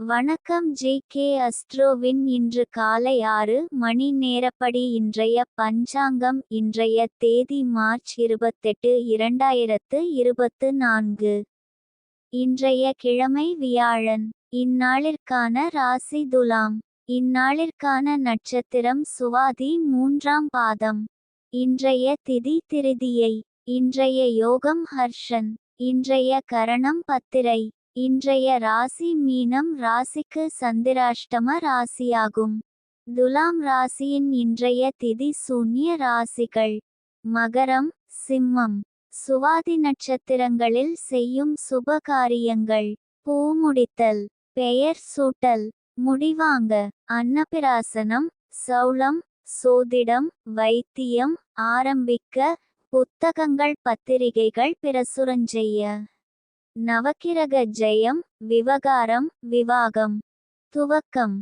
வணக்கம் ஜே.கே. அஸ்ட்ரோவின் இன்று காலை 6 மணி நேரப்படி இன்றைய பஞ்சாங்கம். இன்றைய தேதி மார்ச் 28, 2024. இன்றைய கிழமை வியாழன். இந்நாளிற்கான ராசி துலாம். இந்நாளிற்கான நட்சத்திரம் சுவாதி 3ஆம் பாதம். இன்றைய திதி திருதியை. இன்றைய யோகம் ஹர்ஷன். இன்றைய கரணம் பத்திரை. இன்றைய ராசி மீனம் ராசிக்கு சந்திராஷ்டம ராசியாகும். துலாம் ராசியின் இன்றைய திதி சூன்ய ராசிகள்: மகரம், சிம்மம். சுவாதி நட்சத்திரங்களில் செய்யும் சுப காரியங்கள்: பூ முடித்தல், பெயர் சூட்டல், முடிவாங்க, அன்னபிராசனம், சௌளம், சோதிடம், வைத்தியம், ஆரம்பிக்க, புத்தகங்கள், பத்திரிகைகள் பிரசுரஞ்செய்ய. நவக்கிரக ஜெயம், விவகாரம், விவாகம், துவக்கம்.